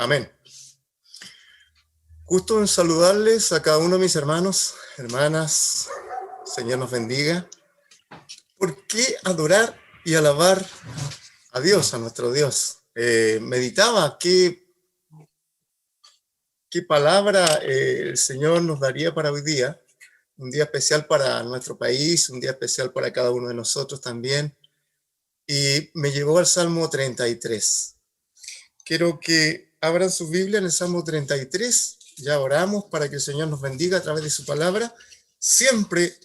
Amén. Gusto en saludarles a cada uno de mis hermanos, hermanas. Señor nos bendiga. ¿Por qué adorar y alabar a Dios, a nuestro Dios? Meditaba qué palabra el Señor nos daría para hoy día. Un día especial para nuestro país, un día especial para cada uno de nosotros también. Y me llevó al Salmo 33. Quiero que abran su Biblia en el Salmo 33. Ya oramos para que el Señor nos bendiga a través de su palabra. Siempre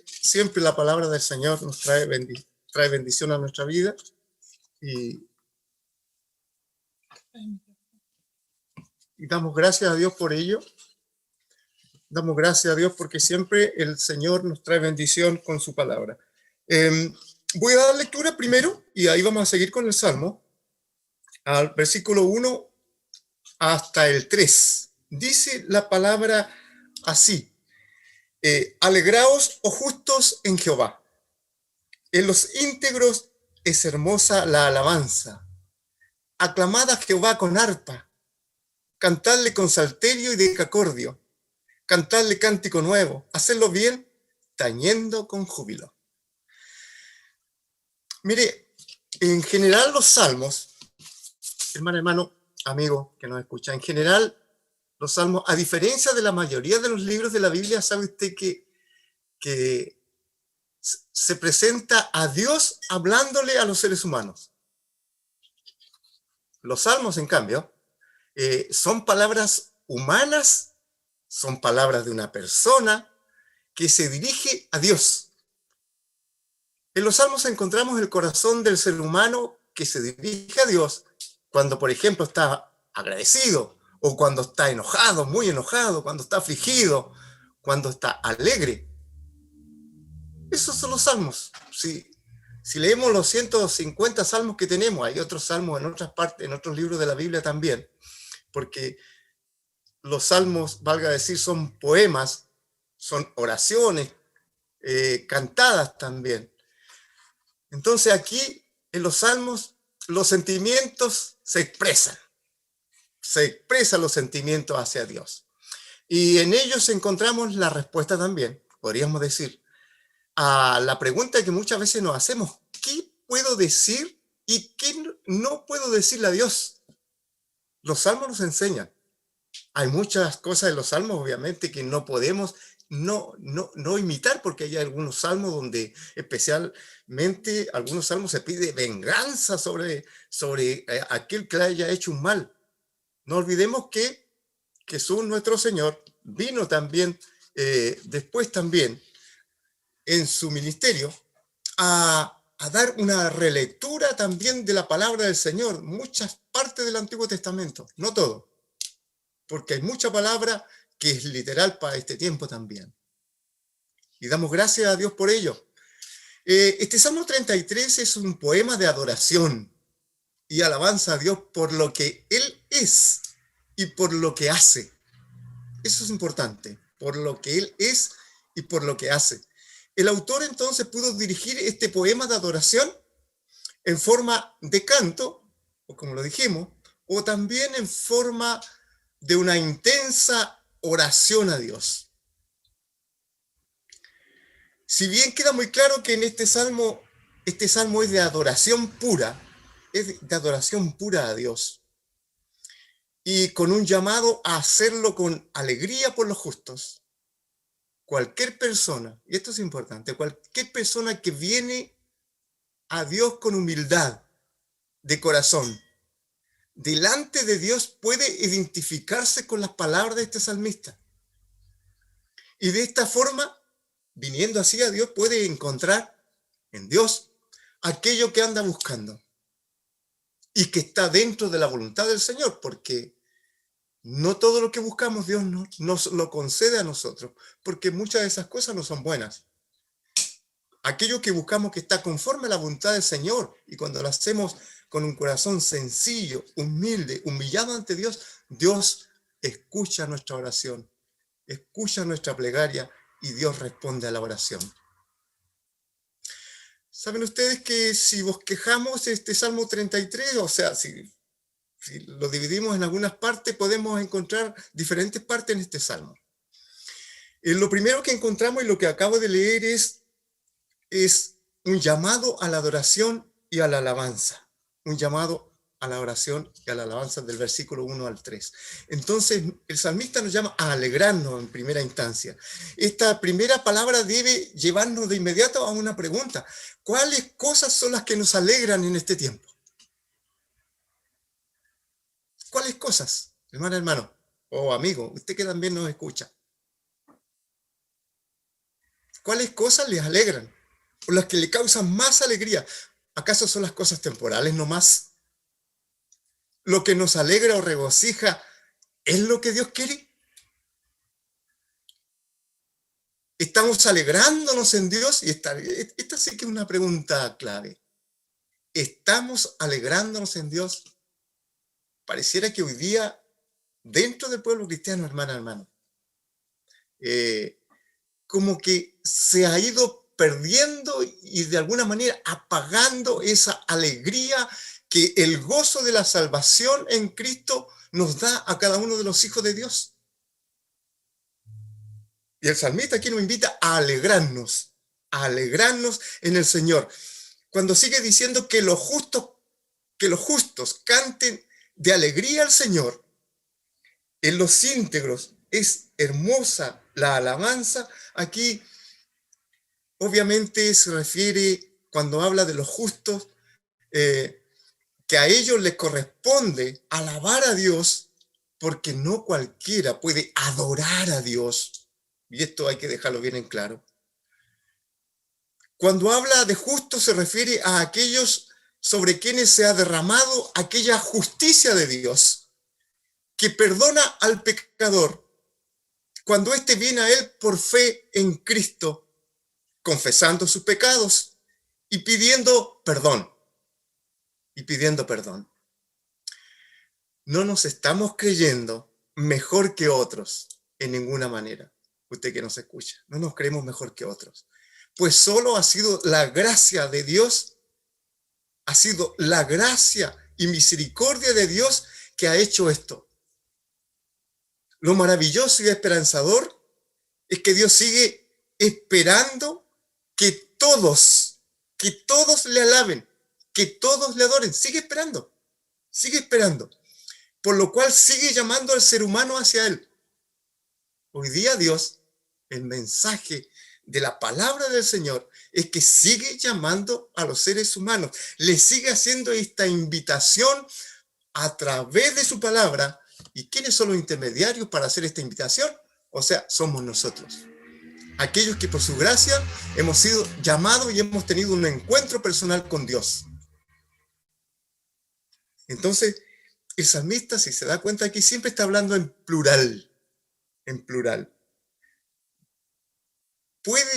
la palabra del Señor nos trae bendición a nuestra vida. Y damos gracias a Dios por ello. Damos gracias a Dios porque siempre el Señor nos trae bendición con su palabra. Voy a dar lectura primero y ahí vamos a seguir con el Salmo, al versículo 1 hasta el 3. Dice la palabra así: alegraos, oh justos, en Jehová. En los íntegros es hermosa la alabanza. Aclamad a Jehová con arpa. Cantadle con salterio y decacordio. Cantadle cántico nuevo. Hacedlo bien, tañendo con júbilo. Mire, en general los salmos, hermano, amigo que nos escucha, en general los salmos, a diferencia de la mayoría de los libros de la Biblia, sabe usted que se presenta a Dios hablándole a los seres humanos. Los salmos, en cambio, son palabras humanas, son palabras de una persona que se dirige a Dios. En los salmos encontramos el corazón del ser humano que se dirige a Dios cuando, por ejemplo, está agradecido, o cuando está enojado, muy enojado, cuando está afligido, cuando está alegre. Esos son los salmos. Si leemos los 150 salmos que tenemos, hay otros salmos en otras partes, en otros libros de la Biblia también, porque los salmos, valga decir, son poemas, son oraciones cantadas también. Entonces aquí, en los salmos, los sentimientos se expresan los sentimientos hacia Dios. Y en ellos encontramos la respuesta también, podríamos decir, a la pregunta que muchas veces nos hacemos: ¿qué puedo decir y qué no puedo decirle a Dios? Los salmos nos enseñan. Hay muchas cosas en los salmos, obviamente, que no podemos no imitar, porque hay algunos salmos donde especialmente algunos salmos se pide venganza sobre aquel que le haya hecho un mal. No olvidemos que Jesús, nuestro Señor, vino también después también en su ministerio a dar una relectura también de la palabra del Señor, muchas partes del Antiguo Testamento, no todo, porque hay mucha palabra que es literal para este tiempo también. Y damos gracias a Dios por ello. Este Salmo 33 es un poema de adoración y alabanza a Dios por lo que Él es y por lo que hace. Eso es importante, por lo que Él es y por lo que hace. El autor entonces pudo dirigir este poema de adoración en forma de canto, o como lo dijimos, o también en forma de una intensa oración a Dios. Si bien queda muy claro que en este salmo es de adoración pura, es de adoración pura a Dios, y con un llamado a hacerlo con alegría por los justos. Cualquier persona, y esto es importante, cualquier persona que viene a Dios con humildad de corazón, delante de Dios, puede identificarse con las palabras de este salmista. Y de esta forma, viniendo así a Dios, puede encontrar en Dios aquello que anda buscando y que está dentro de la voluntad del Señor, porque no todo lo que buscamos Dios nos lo concede a nosotros, porque muchas de esas cosas no son buenas. Aquello que buscamos que está conforme a la voluntad del Señor, y cuando lo hacemos con un corazón sencillo, humilde, humillado ante Dios, Dios escucha nuestra oración, escucha nuestra plegaria y Dios responde a la oración. ¿Saben ustedes que si bosquejamos este Salmo 33, o sea, si Si lo dividimos en algunas partes, podemos encontrar diferentes partes en este salmo. Lo primero que encontramos y lo que acabo de leer es un llamado a la adoración y a la alabanza. Un llamado a la oración y a la alabanza del versículo 1 al 3. Entonces, el salmista nos llama a alegrarnos en primera instancia. Esta primera palabra debe llevarnos de inmediato a una pregunta. ¿Cuáles cosas son las que nos alegran en este tiempo? ¿Cuáles cosas, hermano, o amigo, usted que también nos escucha? ¿Cuáles cosas les alegran? ¿O las que le causan más alegría? ¿Acaso son las cosas temporales nomás? ¿Lo que nos alegra o regocija es lo que Dios quiere? ¿Estamos alegrándonos en Dios? Y esta sí que es una pregunta clave. ¿Estamos alegrándonos en Dios? Pareciera que hoy día, dentro del pueblo cristiano, hermano, como que se ha ido perdiendo y de alguna manera apagando esa alegría que el gozo de la salvación en Cristo nos da a cada uno de los hijos de Dios. Y el salmista aquí nos invita a alegrarnos en el Señor. Cuando sigue diciendo que los justos canten de alegría al Señor, en los íntegros es hermosa la alabanza. Aquí obviamente se refiere, cuando habla de los justos, que a ellos les corresponde alabar a Dios, porque no cualquiera puede adorar a Dios. Y esto hay que dejarlo bien en claro. Cuando habla de justos se refiere a aquellos sobre quienes se ha derramado aquella justicia de Dios, que perdona al pecador cuando éste viene a él por fe en Cristo, confesando sus pecados y pidiendo perdón. No nos estamos creyendo mejor que otros en ninguna manera. Usted que nos escucha, no nos creemos mejor que otros. Pues solo ha sido la gracia de Dios, ha sido la gracia y misericordia de Dios que ha hecho esto. Lo maravilloso y esperanzador es que Dios sigue esperando que todos le alaben, que todos le adoren. Sigue esperando. Por lo cual sigue llamando al ser humano hacia él. Hoy día Dios, el mensaje de la palabra del Señor es que sigue llamando a los seres humanos. Le sigue haciendo esta invitación a través de su palabra. ¿Y quiénes son los intermediarios para hacer esta invitación? O sea, somos nosotros. Aquellos que por su gracia hemos sido llamados y hemos tenido un encuentro personal con Dios. Entonces, el salmista, si se da cuenta aquí, siempre está hablando en plural.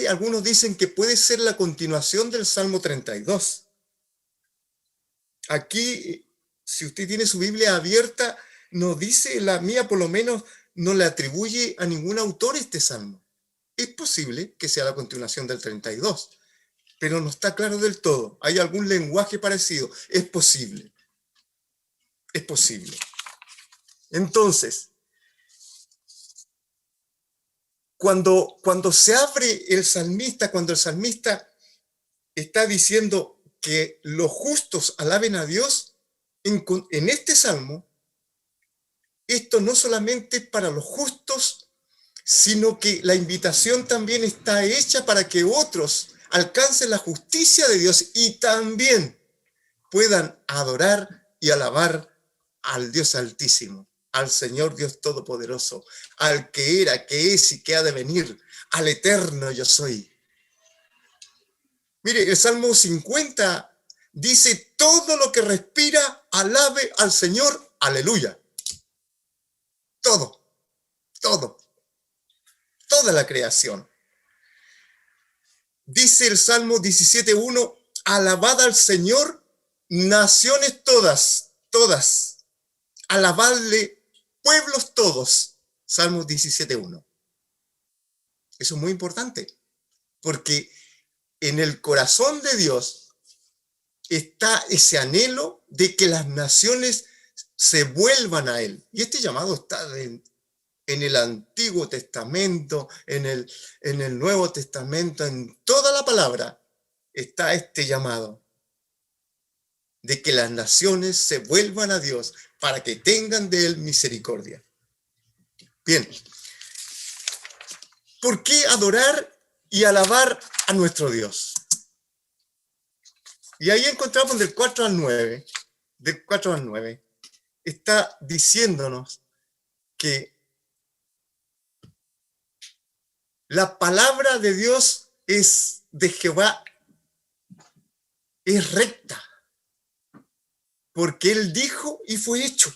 Algunos dicen que puede ser la continuación del Salmo 32. Aquí, si usted tiene su Biblia abierta, no dice, la mía por lo menos, no le atribuye a ningún autor este salmo. Es posible que sea la continuación del 32, pero no está claro del todo. ¿Hay algún lenguaje parecido? Es posible. Entonces, cuando se abre el salmista, cuando el salmista está diciendo que los justos alaben a Dios, en este salmo, esto no solamente es para los justos, sino que la invitación también está hecha para que otros alcancen la justicia de Dios y también puedan adorar y alabar al Dios Altísimo, al Señor Dios Todopoderoso, al que era, que es y que ha de venir, al eterno yo soy. Mire, el Salmo 50 dice, todo lo que respira, alabe al Señor, aleluya. Toda la creación. Dice el Salmo 17:1, alabad al Señor, naciones todas, alabadle, pueblos todos. Salmo 17:1. Eso es muy importante, porque en el corazón de Dios está ese anhelo de que las naciones se vuelvan a Él. Y este llamado está en el Antiguo Testamento, en el Nuevo Testamento, en toda la palabra está este llamado de que las naciones se vuelvan a Dios para que tengan de Él misericordia. Bien, ¿por qué adorar y alabar a nuestro Dios? Y ahí encontramos del 4 al 9, está diciéndonos que la palabra de Dios es de Jehová, es recta, porque Él dijo y fue hecho.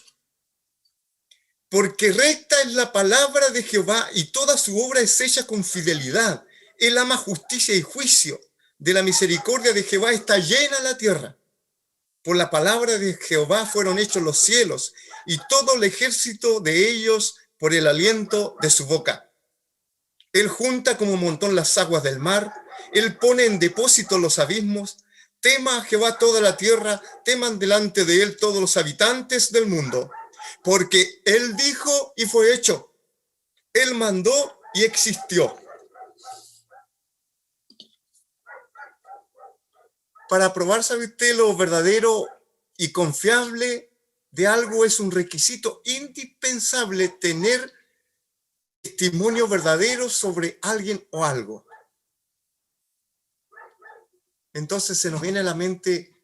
Porque recta es la palabra de Jehová y toda su obra es hecha con fidelidad. Él ama justicia y juicio. De la misericordia de Jehová está llena la tierra. Por la palabra de Jehová fueron hechos los cielos y todo el ejército de ellos por el aliento de su boca. Él junta como montón las aguas del mar. Él pone en depósito los abismos. Tema a Jehová toda la tierra. Teman delante de él todos los habitantes del mundo. Porque Él dijo y fue hecho. Él mandó y existió. Para probar, ¿sabe usted lo verdadero y confiable de algo? Es un requisito indispensable tener testimonio verdadero sobre alguien o algo. Entonces se nos viene a la mente,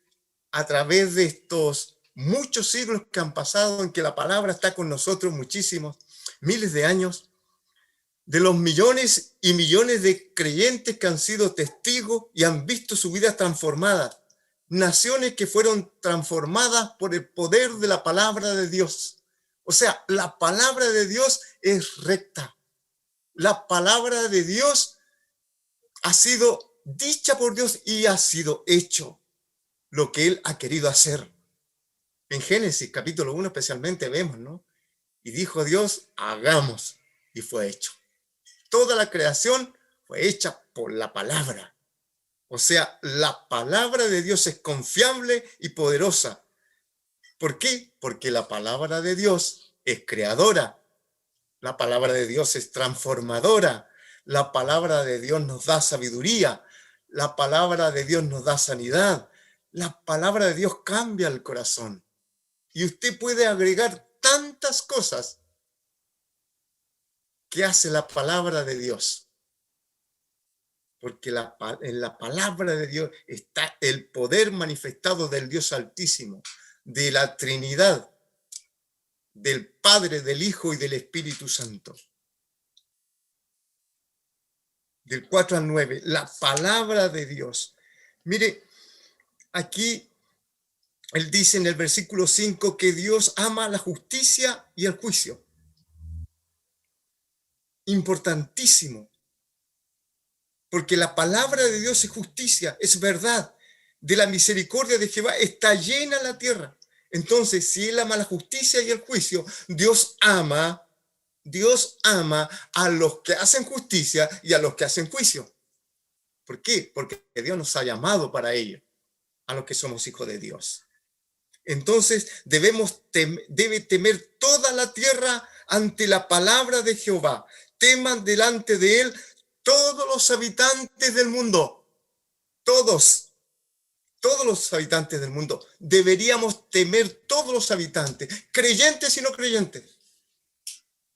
a través de estos muchos siglos que han pasado, en que la palabra está con nosotros muchísimos, miles de años, de los millones y millones de creyentes que han sido testigos y han visto su vida transformada, naciones que fueron transformadas por el poder de la palabra de Dios. O sea, la palabra de Dios es recta. La palabra de Dios ha sido dicha por Dios y ha sido hecho lo que Él ha querido hacer. En Génesis capítulo 1 especialmente vemos, ¿no? Y dijo Dios, hagamos, y fue hecho. Toda la creación fue hecha por la palabra. O sea, la palabra de Dios es confiable y poderosa. ¿Por qué? Porque la palabra de Dios es creadora. La palabra de Dios es transformadora. La palabra de Dios nos da sabiduría. La palabra de Dios nos da sanidad. La palabra de Dios cambia el corazón. Y usted puede agregar tantas cosas que hace la palabra de Dios. Porque en la palabra de Dios está el poder manifestado del Dios Altísimo, de la Trinidad, del Padre, del Hijo y del Espíritu Santo. Del 4 al 9, la palabra de Dios. Mire, aquí él dice en el versículo 5 que Dios ama la justicia y el juicio. Importantísimo. Porque la palabra de Dios es justicia, es verdad. De la misericordia de Jehová está llena la tierra. Entonces, si Él ama la justicia y el juicio, Dios ama a los que hacen justicia y a los que hacen juicio. ¿Por qué? Porque Dios nos ha llamado para ello, a los que somos hijos de Dios. Entonces, debe temer toda la tierra ante la palabra de Jehová. Teman delante de Él todos los habitantes del mundo, todos los habitantes del mundo. Deberíamos temer todos los habitantes, creyentes y no creyentes.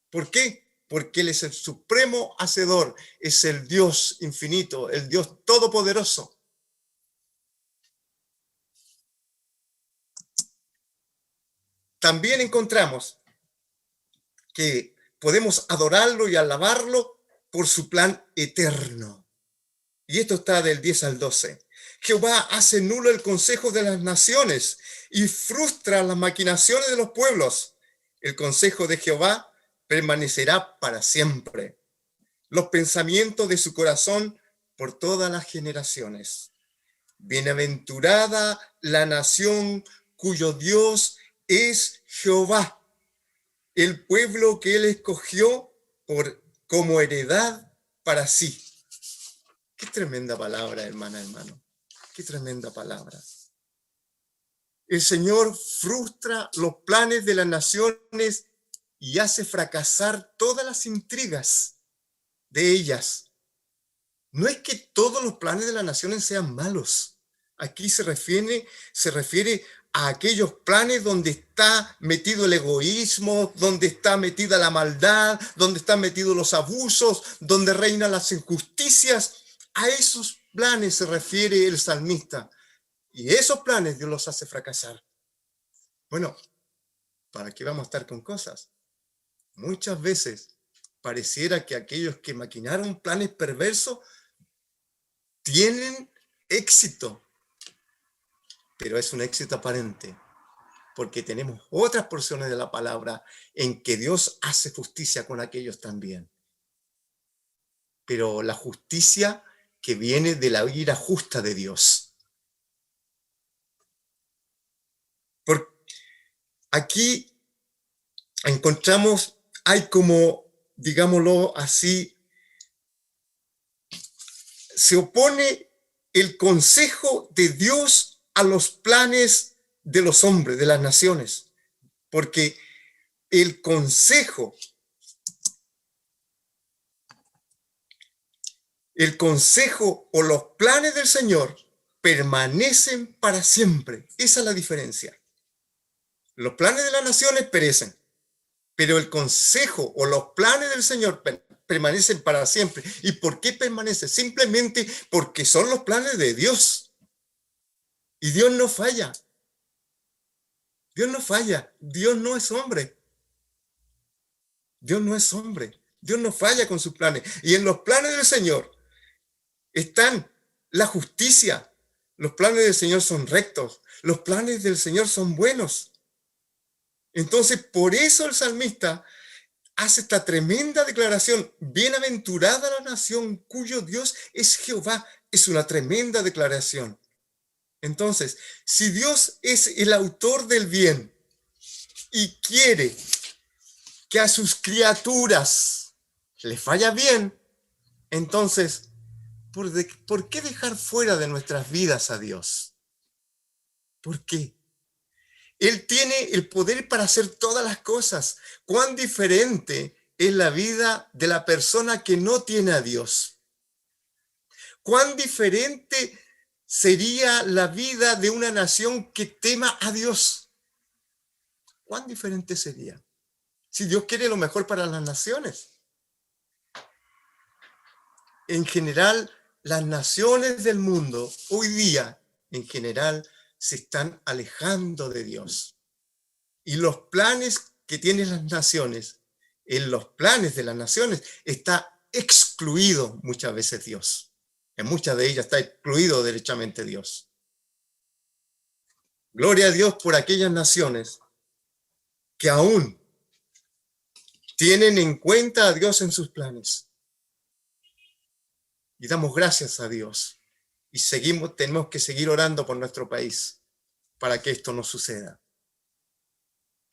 ¿Por qué? Porque Él es el supremo hacedor, es el Dios infinito, el Dios todopoderoso. También encontramos que podemos adorarlo y alabarlo por su plan eterno. Y esto está del 10 al 12. Jehová hace nulo el consejo de las naciones y frustra las maquinaciones de los pueblos. El consejo de Jehová permanecerá para siempre. Los pensamientos de su corazón por todas las generaciones. Bienaventurada la nación cuyo Dios es Jehová, el pueblo que Él escogió como heredad para sí. Qué tremenda palabra, hermana, hermano. Qué tremenda palabra. El Señor frustra los planes de las naciones y hace fracasar todas las intrigas de ellas. No es que todos los planes de las naciones sean malos. Aquí se refiere a aquellos planes donde está metido el egoísmo, donde está metida la maldad, donde están metidos los abusos, donde reinan las injusticias. A esos planes se refiere el salmista. Y esos planes Dios los hace fracasar. Bueno, ¿para qué vamos a estar con cosas? Muchas veces pareciera que aquellos que maquinaron planes perversos tienen éxito, pero es un éxito aparente, porque tenemos otras porciones de la palabra en que Dios hace justicia con aquellos también. Pero la justicia que viene de la ira justa de Dios. Porque aquí encontramos, hay como, digámoslo así, se opone el consejo de Dios a los planes de los hombres, de las naciones, porque el consejo o los planes del Señor permanecen para siempre. Esa es la diferencia. Los planes de las naciones perecen, pero el consejo o los planes del Señor permanecen para siempre. ¿Y por qué permanecen? Simplemente porque son los planes de Dios. Y Dios no falla. Dios no falla. Dios no es hombre. Dios no es hombre. Dios no falla con sus planes. Y en los planes del Señor están la justicia. Los planes del Señor son rectos. Los planes del Señor son buenos. Entonces, por eso el salmista hace esta tremenda declaración. Bienaventurada la nación cuyo Dios es Jehová. Es una tremenda declaración. Entonces, si Dios es el autor del bien y quiere que a sus criaturas les vaya bien, entonces, ¿por qué dejar fuera de nuestras vidas a Dios? ¿Por qué? Él tiene el poder para hacer todas las cosas. ¿Cuán diferente es la vida de la persona que no tiene a Dios? ¿Cuán diferente sería la vida de una nación que tema a Dios? ¿Cuán diferente sería? Si Dios quiere lo mejor para las naciones. En general, las naciones del mundo hoy día, en general, se están alejando de Dios. Y los planes que tienen las naciones, en los planes de las naciones, está excluido muchas veces Dios. En muchas de ellas está excluido derechamente Dios. Gloria a Dios por aquellas naciones que aún tienen en cuenta a Dios en sus planes. Y damos gracias a Dios. Y tenemos que seguir orando por nuestro país para que esto no suceda.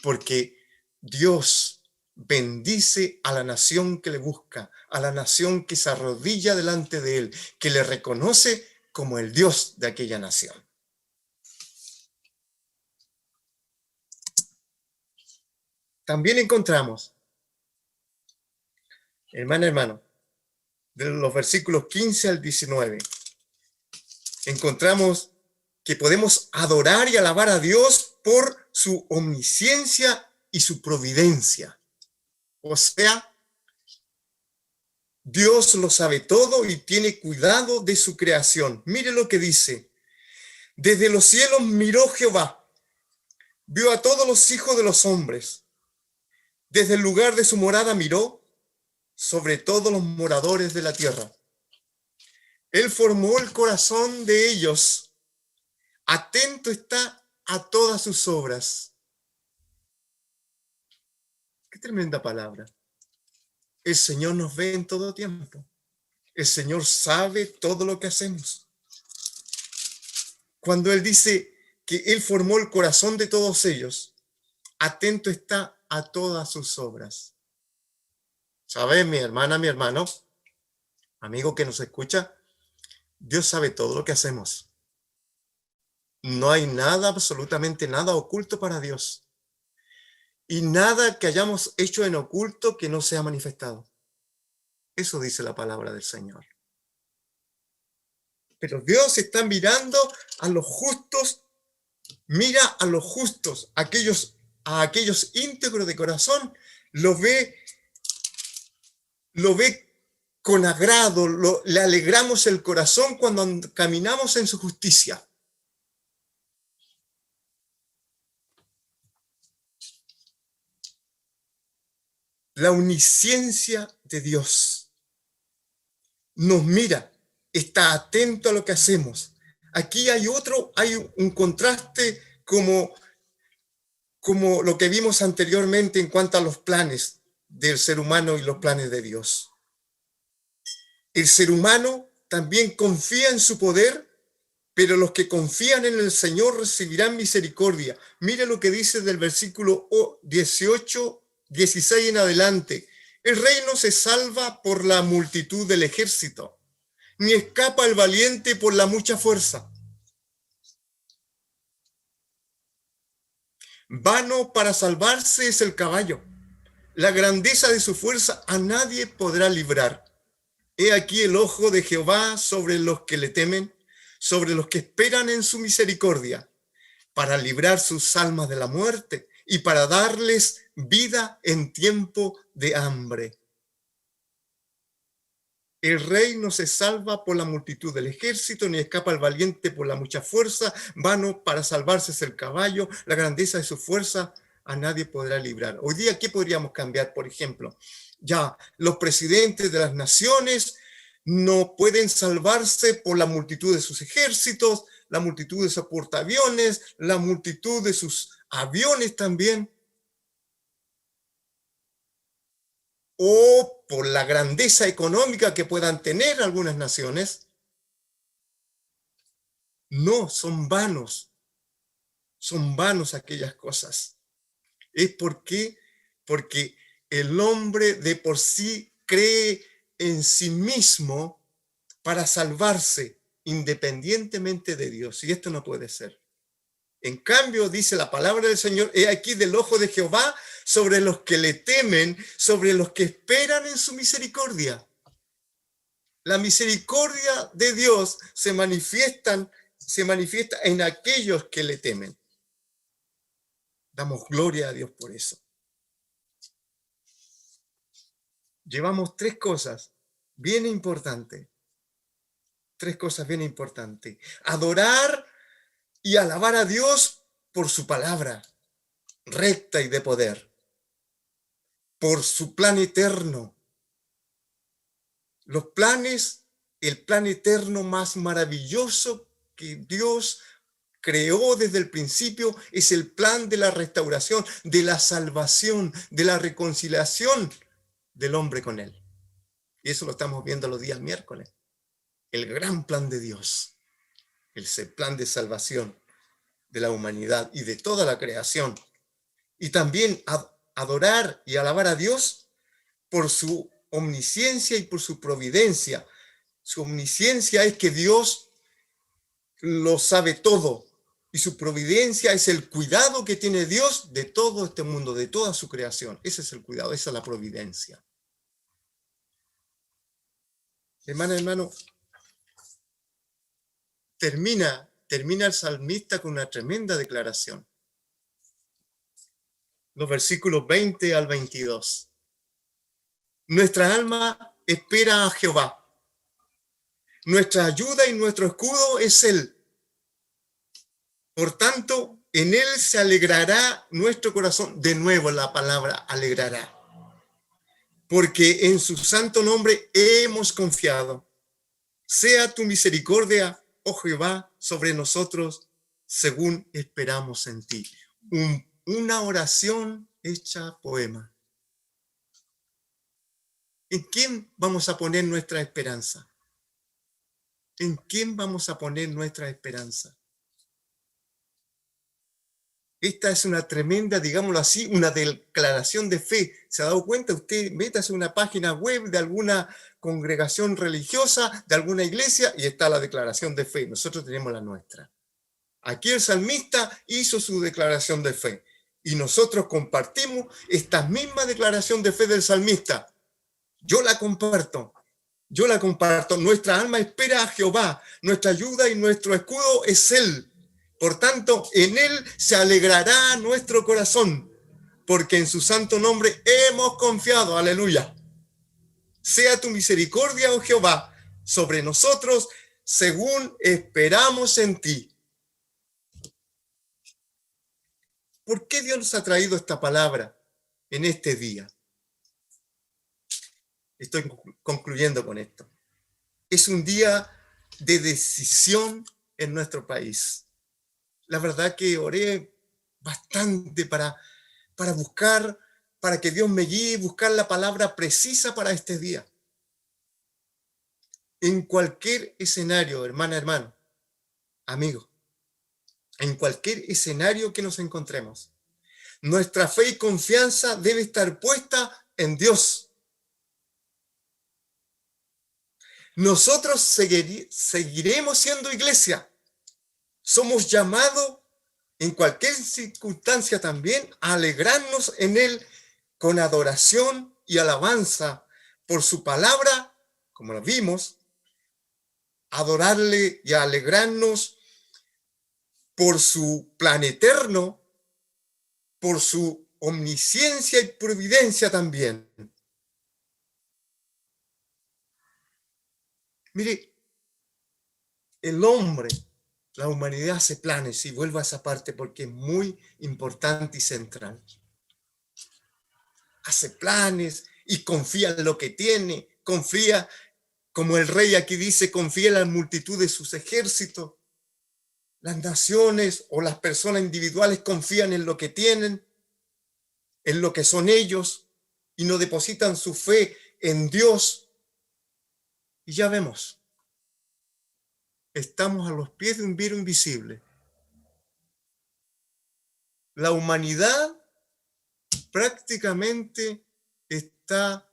Porque Dios bendice a la nación que le busca, a la nación que se arrodilla delante de él, que le reconoce como el Dios de aquella nación. También encontramos, hermano, de los versículos 15 al 19, encontramos que podemos adorar y alabar a Dios por su omnisciencia y su providencia. O sea, Dios lo sabe todo y tiene cuidado de su creación. Mire lo que dice. Desde los cielos miró Jehová, vio a todos los hijos de los hombres. Desde el lugar de su morada miró sobre todos los moradores de la tierra. Él formó el corazón de ellos. Atento está a todas sus obras. Qué tremenda palabra. El Señor nos ve en todo tiempo. El Señor sabe todo lo que hacemos. Cuando Él dice que Él formó el corazón de todos ellos, atento está a todas sus obras. ¿Sabes, mi hermana, mi hermano, amigo que nos escucha? Dios sabe todo lo que hacemos. No hay nada, absolutamente nada oculto para Dios. Y nada que hayamos hecho en oculto que no sea manifestado. Eso dice la palabra del Señor. Pero Dios está mirando a los justos, mira a los justos, a aquellos íntegros de corazón, lo ve con agrado, le alegramos el corazón cuando caminamos en su justicia. La omnisciencia de Dios nos mira, está atento a lo que hacemos. Aquí hay un contraste como lo que vimos anteriormente en cuanto a los planes del ser humano y los planes de Dios. El ser humano también confía en su poder, pero los que confían en el Señor recibirán misericordia. Mire lo que dice del versículo 18, 16 en adelante. El rey no se salva por la multitud del ejército, ni escapa el valiente por la mucha fuerza. Vano para salvarse es el caballo. La grandeza de su fuerza a nadie podrá librar. He aquí el ojo de Jehová sobre los que le temen, sobre los que esperan en su misericordia, para librar sus almas de la muerte y para darles vida en tiempo de hambre. El rey no se salva por la multitud del ejército, ni escapa el valiente por la mucha fuerza. Vano para salvarse es el caballo, la grandeza de su fuerza a nadie podrá librar. Hoy día, ¿qué podríamos cambiar? Por ejemplo, ya los presidentes de las naciones no pueden salvarse por la multitud de sus ejércitos, la multitud de sus portaaviones, la multitud de sus aviones también, o por la grandeza económica que puedan tener algunas naciones. No, son vanos aquellas cosas. Es porque el hombre de por sí cree en sí mismo para salvarse independientemente de Dios, y esto no puede ser. En cambio, dice la palabra del Señor, he aquí del ojo de Jehová sobre los que le temen, sobre los que esperan en su misericordia. La misericordia de Dios se manifiesta en aquellos que le temen. Damos gloria a Dios por eso. Llevamos tres cosas bien importantes. Adorar y alabar a Dios por su palabra recta y de poder, por su plan eterno. El plan eterno más maravilloso que Dios creó desde el principio es el plan de la restauración, de la salvación, de la reconciliación del hombre con él. Y eso lo estamos viendo los días miércoles. El gran plan de Dios, el plan de salvación de la humanidad y de toda la creación. Y también adorar y alabar a Dios por su omnisciencia y por su providencia. Su omnisciencia es que Dios lo sabe todo, y su providencia es el cuidado que tiene Dios de todo este mundo, de toda su creación. Ese es el cuidado, esa es la providencia. Hermano, termina el salmista con una tremenda declaración. Los versículos 20 al 22. Nuestra alma espera a Jehová. Nuestra ayuda y nuestro escudo es Él. Por tanto, en Él se alegrará nuestro corazón. De nuevo la palabra alegrará. Porque en su santo nombre hemos confiado. Sea tu misericordia, oh Jehová, sobre nosotros, según esperamos en ti. Una oración hecha poema. ¿En quién vamos a poner nuestra esperanza? ¿En quién vamos a poner nuestra esperanza? Esta es una tremenda, digámoslo así, una declaración de fe. ¿Se ha dado cuenta? Usted métase a una página web de alguna congregación religiosa, de alguna iglesia, y está la declaración de fe. Nosotros tenemos la nuestra. Aquí el salmista hizo su declaración de fe y nosotros compartimos esta misma declaración de fe del salmista. Yo la comparto. Nuestra alma espera a Jehová. Nuestra ayuda y nuestro escudo es Él. Por tanto, en Él se alegrará nuestro corazón, porque en su santo nombre hemos confiado. Aleluya. Sea tu misericordia, oh Jehová, sobre nosotros, según esperamos en ti. ¿Por qué Dios nos ha traído esta palabra en este día? Estoy concluyendo con esto. Es un día de decisión en nuestro país. La verdad que oré bastante para buscar, para que Dios me guíe, buscar la palabra precisa para este día. En cualquier escenario, hermana, hermano, amigo, en cualquier escenario que nos encontremos, nuestra fe y confianza debe estar puesta en Dios. Nosotros seguiremos siendo iglesia. Somos llamados en cualquier circunstancia también a alegrarnos en Él con adoración y alabanza por su palabra, como lo vimos, adorarle y alegrarnos por su plan eterno, por su omnisciencia y providencia también. Mire, el hombre, la humanidad hace planes, y vuelvo a esa parte porque es muy importante y central. Hace planes y confía en lo que tiene, confía, como el rey aquí dice, confía en la multitud de sus ejércitos. Las naciones o las personas individuales confían en lo que tienen, en lo que son ellos, y no depositan su fe en Dios. Y ya vemos, estamos a los pies de un virus invisible. La humanidad prácticamente está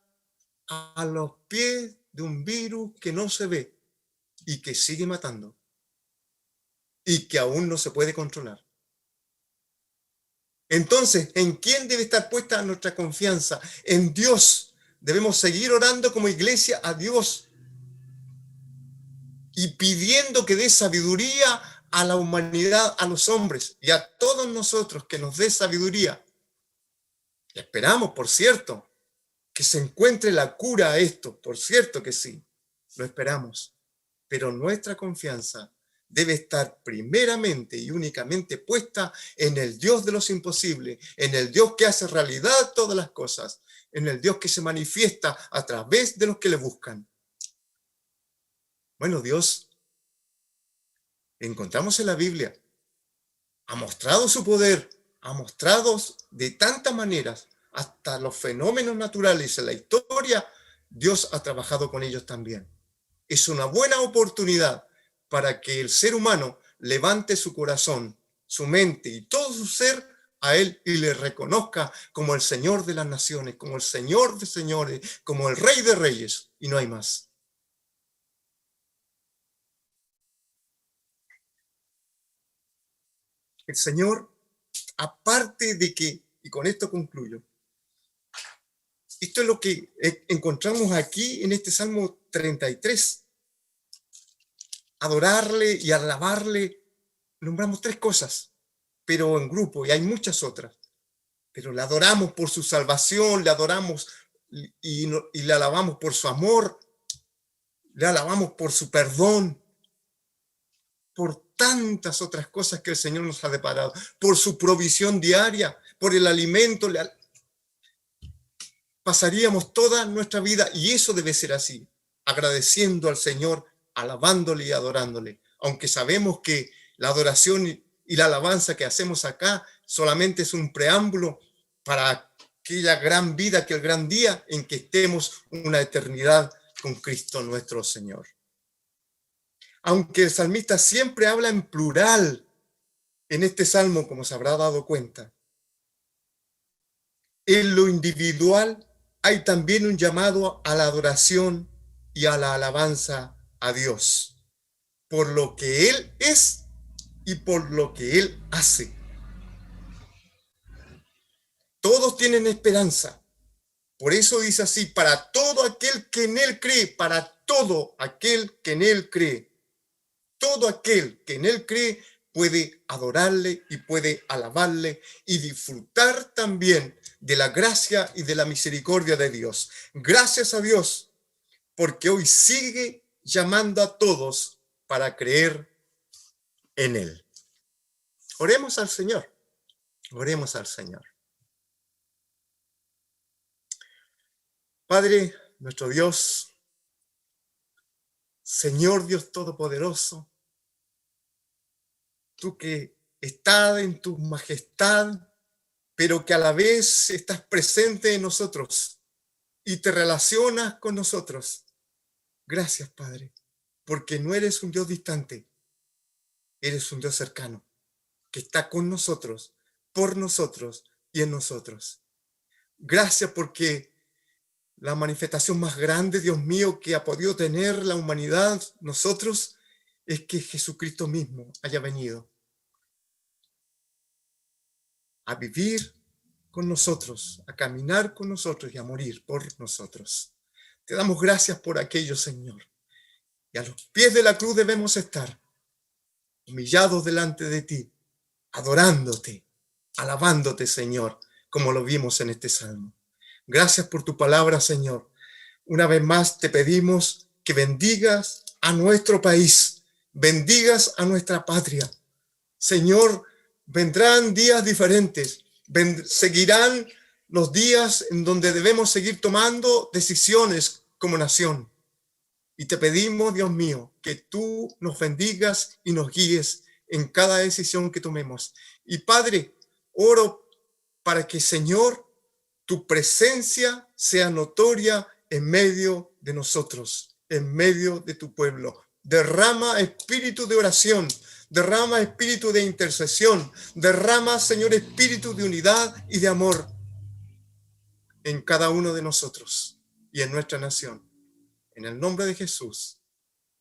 a los pies de un virus que no se ve y que sigue matando y que aún no se puede controlar. Entonces, ¿en quién debe estar puesta nuestra confianza? En Dios. Debemos seguir orando como iglesia a Dios y pidiendo que dé sabiduría a la humanidad, a los hombres y a todos nosotros, que nos dé sabiduría. Esperamos, por cierto, que se encuentre la cura a esto, por cierto que sí, lo esperamos, pero nuestra confianza debe estar primeramente y únicamente puesta en el Dios de los imposibles, en el Dios que hace realidad todas las cosas, en el Dios que se manifiesta a través de los que le buscan. Bueno, Dios, encontramos en la Biblia, ha mostrado su poder, ha mostrado de tantas maneras, hasta los fenómenos naturales en la historia, Dios ha trabajado con ellos también. Es una buena oportunidad para que el ser humano levante su corazón, su mente y todo su ser a Él y le reconozca como el Señor de las naciones, como el Señor de señores, como el Rey de reyes, y no hay más. El Señor, aparte de que, y con esto concluyo, esto es lo que encontramos aquí en este Salmo 33. Adorarle y alabarle, nombramos tres cosas, pero en grupo, y hay muchas otras. Pero le adoramos por su salvación, le adoramos y le alabamos por su amor, le alabamos por su perdón, por tantas otras cosas que el Señor nos ha deparado, por su provisión diaria, por el alimento. Pasaríamos toda nuestra vida, y eso debe ser así, agradeciendo al Señor, alabándole y adorándole, aunque sabemos que la adoración y la alabanza que hacemos acá solamente es un preámbulo para aquella gran vida, aquel gran día en que estemos una eternidad con Cristo nuestro Señor. Aunque el salmista siempre habla en plural en este salmo, como se habrá dado cuenta, en lo individual hay también un llamado a la adoración y a la alabanza a Dios, por lo que Él es y por lo que Él hace. Todos tienen esperanza. Por eso dice así, para todo aquel que en Él cree, para todo aquel que en Él cree. Todo aquel que en Él cree puede adorarle y puede alabarle y disfrutar también de la gracia y de la misericordia de Dios. Gracias a Dios, porque hoy sigue llamando a todos para creer en Él. Oremos al Señor. Oremos al Señor. Padre, nuestro Dios, Señor Dios Todopoderoso, tú que estás en tu majestad, pero que a la vez estás presente en nosotros y te relacionas con nosotros. Gracias, Padre, porque no eres un Dios distante, eres un Dios cercano, que está con nosotros, por nosotros y en nosotros. Gracias porque la manifestación más grande, Dios mío, que ha podido tener la humanidad, nosotros, es que Jesucristo mismo haya venido a vivir con nosotros, a caminar con nosotros y a morir por nosotros. Te damos gracias por aquello, Señor. Y a los pies de la cruz debemos estar, humillados delante de ti, adorándote, alabándote, Señor, como lo vimos en este salmo. Gracias por tu palabra, Señor. Una vez más te pedimos que bendigas a nuestro país, bendigas a nuestra patria. Señor, vendrán días diferentes, seguirán los días en donde debemos seguir tomando decisiones como nación. Y te pedimos, Dios mío, que tú nos bendigas y nos guíes en cada decisión que tomemos. Y Padre, oro para que, Señor, tu presencia sea notoria en medio de nosotros, en medio de tu pueblo. Derrama espíritu de oración, derrama espíritu de intercesión, derrama, Señor, espíritu de unidad y de amor en cada uno de nosotros y en nuestra nación. En el nombre de Jesús,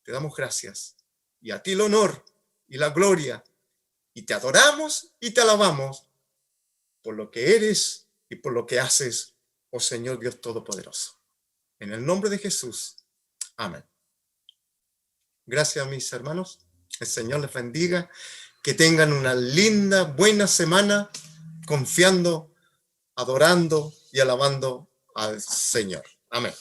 te damos gracias y a ti el honor y la gloria, y te adoramos y te alabamos por lo que eres y por lo que haces, oh Señor Dios Todopoderoso. En el nombre de Jesús. Amén. Gracias, mis hermanos. El Señor les bendiga. Que tengan una linda, buena semana, confiando, adorando y alabando al Señor. Amén.